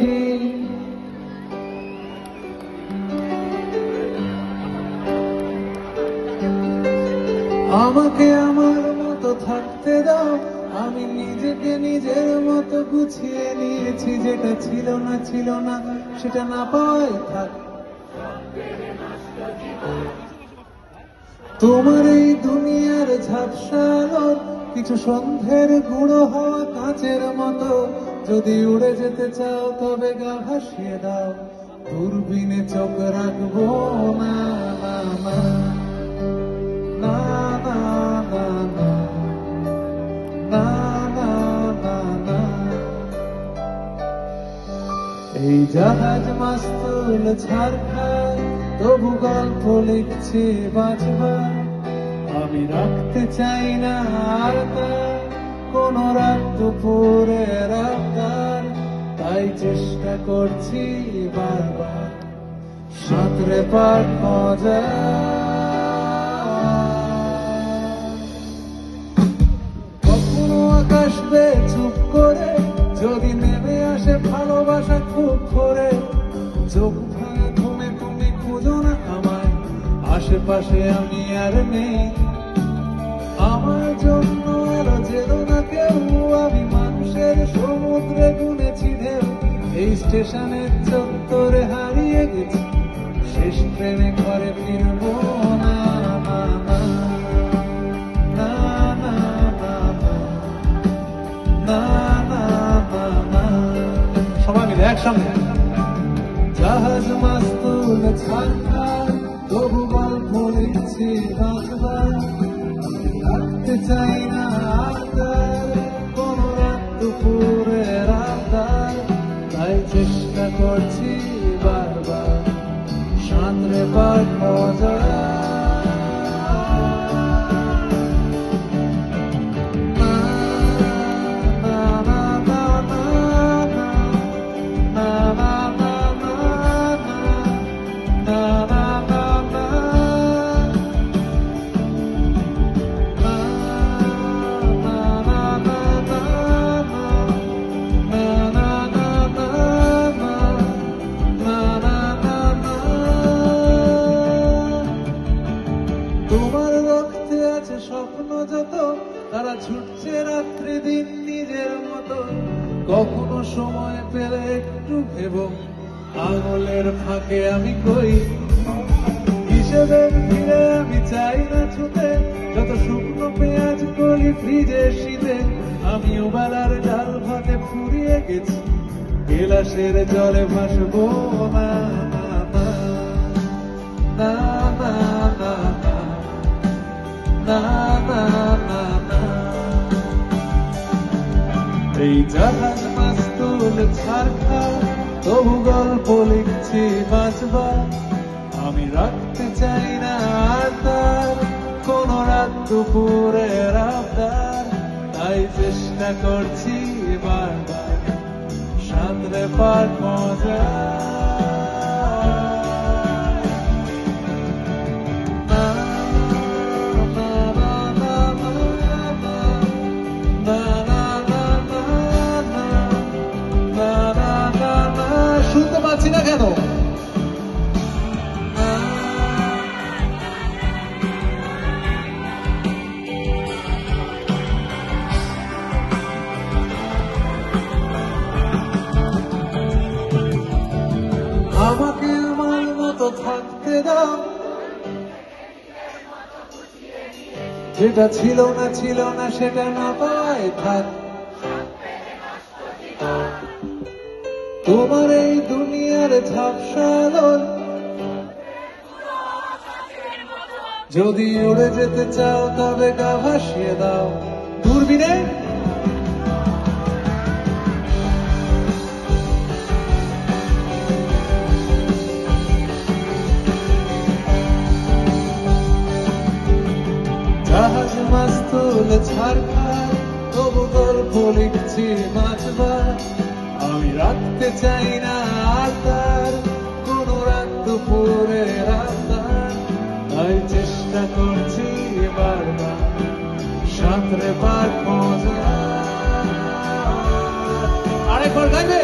করেছি। আমাকে আমার মতো থাকতে দাও, আমি নিজেকে নিজের মতো গুছিয়ে নিয়েছি। যেটা ছিল না সেটা না পাওয়াই থাক। তোমার এই দুনিয়ার ঝাপসা আলোর কিছু সন্ধ্যের গুঁড়ো হওয়া কাঁচের মতো। যদি উড়ে যেতে চাও তবে গা ভাসিয়ে দাও, দূরবীনে চোখ রাখবো না। না না না না না না না না না। এই জাহাজ মাস্তুল ছাড় খায়, তবু গল্প লিখছে বাঁচবার। আমি রাখতে চাই না আর কোন রাত দুপুরে রাতার, তাই চেষ্টা করছি বারবার সাঁতরে পার মজা। কখনো আকাশ বে চুপ করে, যদি নেমে আসে ভালোবাসা খুব করে। চোখ ভাঙা ঘুমে তুমি খুঁজো না আমায়, আশেপাশে আমি আর নেই। আমার জন্য এলো যেও না কেউ, আমি মানুষের সমুদ্রে গুনেছি ঢেউ। এই স্টেশনের চত্বরে হারিয়ে গেছি, শেষ ট্রেনে ঘরে ফিরবো না। সবাই মিলে একসঙ্গে। জাহাজ মাস্তুল ছাড় খায়, তবু গল্প লিখছি বাঁচবার। রাখতে চাই না আর কোন রাত দুপুরে রাতার, তাই চেষ্টা করছি বারবার সাঁতরে পার মজা। তোমার রক্তে আছে স্বপ্ন যত, তারা ছুটছে রাত্রি দিন নিজের মতো। কখনো সময় পেলে একটু ভেবো, আঙুলের ফাঁকে আমি কই হিসেবের ফিরে। আমি চাই না ছুতে যত শুকনো পেঁয়াজ কলি ফ্রিজে শীতে। আমি ওবেলার ডাল ভাতে ফুরিয়ে গেছি, গেলাসের জলে ভাসবো না। না না না না না না না না। এই জাহাজ মাস্তুল ছাড় খায়, তবু গল্প লিখছি বাঁচবার। আমি রাখতে চাই না আর কোন রাত দুপুরে রাতার, তাই চেষ্টা করছি বারবার সাঁতরে পার মজা। শুনতে পাচ্ছি না কেন? আমাকে আমার মতো থাকতে দাও, যেটা ছিল না সেটা না পায় থাক। তোমার এই দুনিয়ার ঝাপসা আলোর যদি উড়ে যেতে চাও তবে গা ভাসিয়ে দাও, দূরবীনে। জাহাজ মাস্তুল ছাড় খায়, তবু গল্প লিখছি বাঁচবার। আমি রাখতে চাই না আর কোন রাত দুপুরে রাতার, তাই চেষ্টা করছি বারবার সাঁতরে পার মজা। আরেকবার গাইবে।